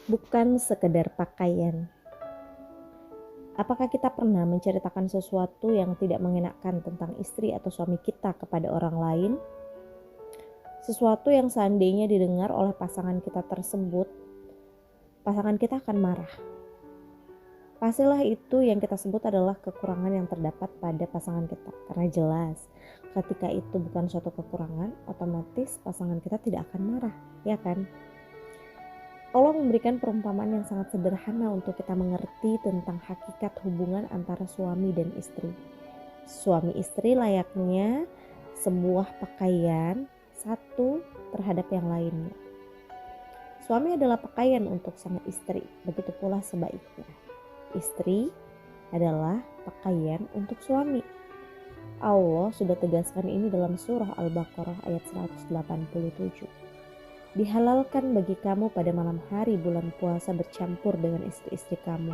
bukan sekedar pakaian. Apakah kita pernah menceritakan sesuatu yang tidak mengenakan tentang istri atau suami kita kepada orang lain? Sesuatu yang seandainya didengar oleh pasangan kita tersebut, pasangan kita akan marah. Pastilah itu yang kita sebut adalah kekurangan yang terdapat pada pasangan kita. Karena jelas, ketika itu bukan suatu kekurangan, otomatis pasangan kita tidak akan marah, ya kan? Allah memberikan perumpamaan yang sangat sederhana untuk kita mengerti tentang hakikat hubungan antara suami dan istri. Suami istri layaknya sebuah pakaian satu terhadap yang lainnya. Suami adalah pakaian untuk sang istri, begitu pula sebaliknya. Istri adalah pakaian untuk suami. Allah sudah tegaskan ini dalam surah Al-Baqarah ayat 187. Dihalalkan bagi kamu pada malam hari bulan puasa bercampur dengan istri-istri kamu.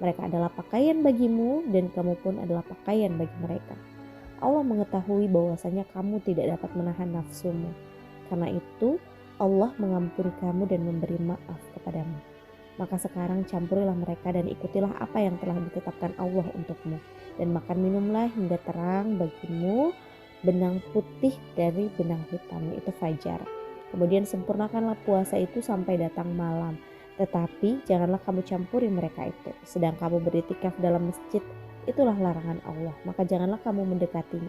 Mereka adalah pakaian bagimu dan kamu pun adalah pakaian bagi mereka. Allah mengetahui bahwasanya kamu tidak dapat menahan nafsumu. Karena itu Allah mengampuni kamu dan memberi maaf kepadamu. Maka sekarang campurilah mereka dan ikutilah apa yang telah ditetapkan Allah untukmu. Dan makan minumlah hingga terang bagimu benang putih dari benang hitam, yaitu fajar. Kemudian sempurnakanlah puasa itu sampai datang malam. Tetapi janganlah kamu campuri mereka itu. Sedang kamu beriktikaf dalam masjid, itulah larangan Allah. Maka janganlah kamu mendekatinya.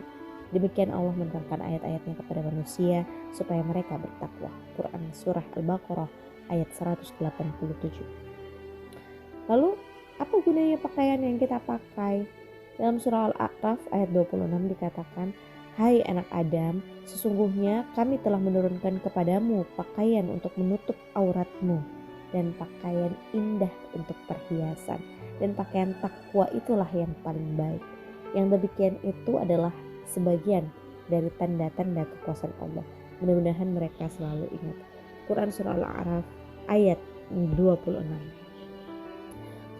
Demikian Allah menerangkan ayat-ayatnya kepada manusia supaya mereka bertakwa. Quran Surah Al-Baqarah ayat 187. Lalu apa gunanya pakaian yang kita pakai? Dalam surah Al-A'raf ayat 26 dikatakan, "Hai anak Adam, sesungguhnya kami telah menurunkan kepadamu pakaian untuk menutup auratmu dan pakaian indah untuk perhiasan, dan pakaian takwa itulah yang paling baik." Yang demikian itu adalah sebagian dari tanda-tanda kekuasaan Allah. Mudah-mudahan mereka selalu ingat. Quran surah Al-A'raf ayat 26.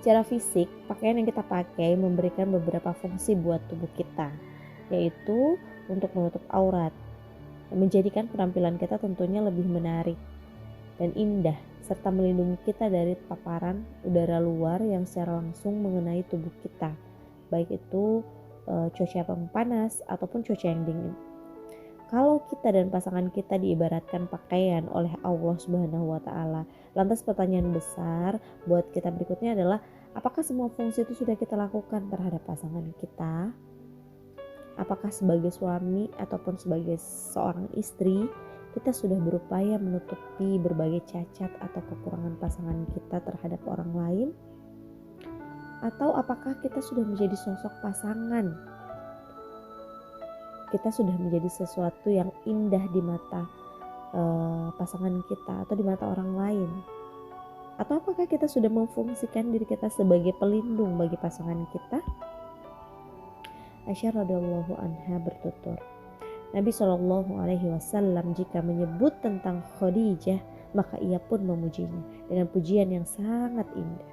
Secara fisik, pakaian yang kita pakai memberikan beberapa fungsi buat tubuh kita, yaitu untuk menutup aurat, menjadikan penampilan kita tentunya lebih menarik dan indah, serta melindungi kita dari paparan udara luar yang secara langsung mengenai tubuh kita, baik itu cuaca yang panas ataupun cuaca yang dingin. Kalau kita dan pasangan kita diibaratkan pakaian oleh Allah Subhanahu wa taala, lantas pertanyaan besar buat kita berikutnya adalah, apakah semua fungsi itu sudah kita lakukan terhadap pasangan kita? Apakah sebagai suami ataupun sebagai seorang istri kita sudah berupaya menutupi berbagai cacat atau kekurangan pasangan kita terhadap orang lain? Atau apakah kita sudah menjadi sosok pasangan? Kita sudah menjadi sesuatu yang indah di mata pasangan kita atau di mata orang lain? Atau apakah kita sudah memfungsikan diri kita sebagai pelindung bagi pasangan kita? Aisyah radhiyallahu anha bertutur, Nabi SAW jika menyebut tentang Khadijah, maka ia pun memujinya dengan pujian yang sangat indah.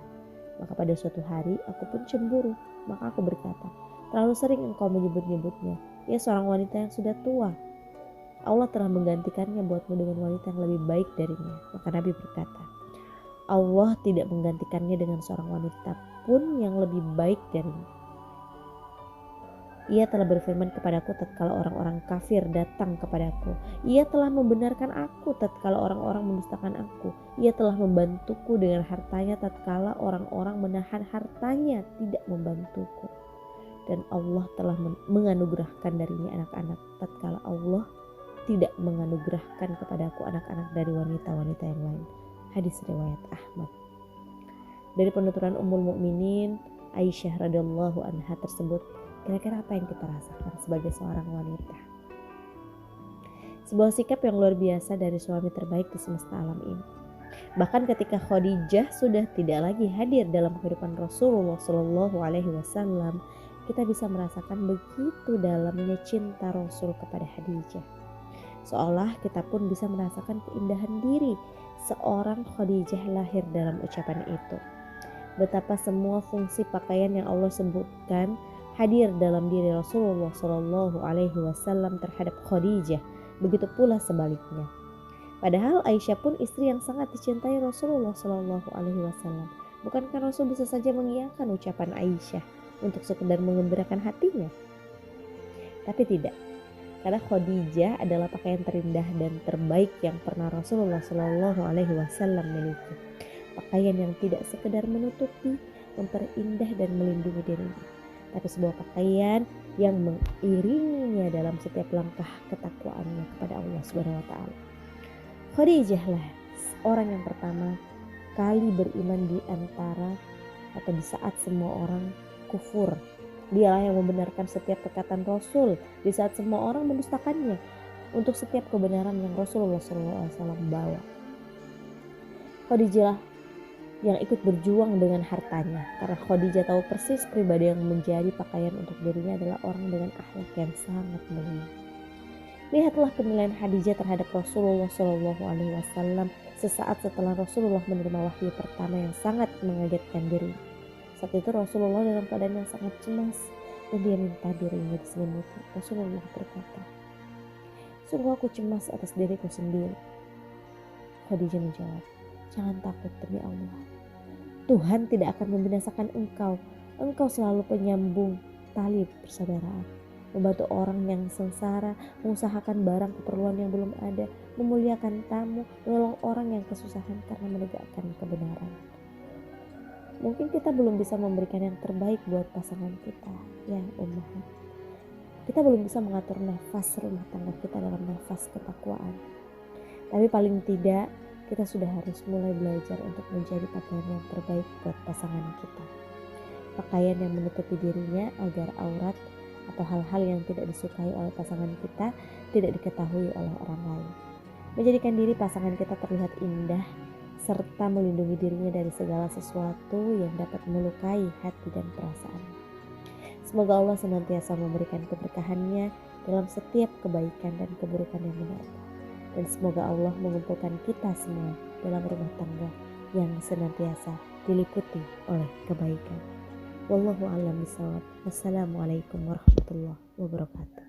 Maka pada suatu hari aku pun cemburu, maka aku berkata, terlalu sering engkau menyebut-nyebutnya, ia seorang wanita yang sudah tua. Allah telah menggantikannya buatmu dengan wanita yang lebih baik darinya. Maka Nabi berkata, Allah tidak menggantikannya dengan seorang wanita pun yang lebih baik darinya. Ia telah berfirman kepadaku tatkala orang-orang kafir datang kepadaku. Ia telah membenarkan aku tatkala orang-orang mendustakan aku. Ia telah membantuku dengan hartanya tatkala orang-orang menahan hartanya tidak membantuku. Dan Allah telah menganugerahkan darinya anak-anak tatkala Allah tidak menganugerahkan kepadaku anak-anak dari wanita-wanita yang lain. Hadis riwayat Ahmad. Dari penuturan Ummul Mukminin Aisyah radhiyallahu anha tersebut, kira-kira apa yang kita rasakan sebagai seorang wanita? Sebuah sikap yang luar biasa dari suami terbaik di semesta alam ini. Bahkan ketika Khadijah sudah tidak lagi hadir dalam kehidupan Rasulullah Shallallahu Alaihi Wasallam, kita bisa merasakan begitu dalamnya cinta Rasul kepada Khadijah. Seolah kita pun bisa merasakan keindahan diri seorang Khadijah lahir dalam ucapan itu. Betapa semua fungsi pakaian yang Allah sebutkan hadir dalam diri Rasulullah Shallallahu Alaihi Wasallam terhadap Khadijah, begitu pula sebaliknya. Padahal Aisyah pun istri yang sangat dicintai Rasulullah Shallallahu Alaihi Wasallam. Bukankah Rasul bisa saja mengiyakan ucapan Aisyah untuk sekedar mengembirakan hatinya? Tapi tidak, karena Khadijah adalah pakaian terindah dan terbaik yang pernah Rasulullah Shallallahu Alaihi Wasallam miliki. Pakaian yang tidak sekedar menutupi, memperindah dan melindungi dirinya, tapi sebuah pakaian yang mengiringinya dalam setiap langkah ketakwaannya kepada Allah Subhanahu Wa Taala. Khadijah lah orang yang pertama kali beriman di antara atau di saat semua orang kufur. Dialah yang membenarkan setiap perkataan Rasul di saat semua orang mendustakannya untuk setiap kebenaran yang Rasulullah SAW bawa. Khadijah yang ikut berjuang dengan hartanya, karena Khadijah tahu persis pribadi yang menjadi pakaian untuk dirinya adalah orang dengan akhlak yang sangat mulia. Lihatlah penilaian Khadijah terhadap Rasulullah Shallallahu Alaihi Wasallam sesaat setelah Rasulullah menerima wahyu pertama yang sangat mengagetkan dirinya. Saat itu Rasulullah dalam keadaan yang sangat cemas dan dia minta dirinya diselimuti. Rasulullah berkata, "Sungguh aku cemas atas diriku sendiri." Khadijah menjawab, "Jangan takut demi Allah. Tuhan tidak akan membinasakan engkau. Engkau selalu penyambung tali persaudaraan, membantu orang yang sengsara, mengusahakan barang keperluan yang belum ada, memuliakan tamu, menolong orang yang kesusahan karena menegakkan kebenaran." Mungkin kita belum bisa memberikan yang terbaik buat pasangan kita, ya ummahat. Kita belum bisa mengatur nafas rumah tangga kita dalam nafas ketakwaan. Tapi paling tidak kita sudah harus mulai belajar untuk menjadi pakaian yang terbaik buat pasangan kita. Pakaian yang menutupi dirinya agar aurat atau hal-hal yang tidak disukai oleh pasangan kita tidak diketahui oleh orang lain. Menjadikan diri pasangan kita terlihat indah serta melindungi dirinya dari segala sesuatu yang dapat melukai hati dan perasaan. Semoga Allah senantiasa memberikan keberkahannya dalam setiap kebaikan dan keburukan yang menimpa. Dan semoga Allah mengumpulkan kita semua dalam rumah tangga yang senantiasa diliputi oleh kebaikan. Wallahu a'lam bishawab. Wassalamualaikum warahmatullahi wabarakatuh.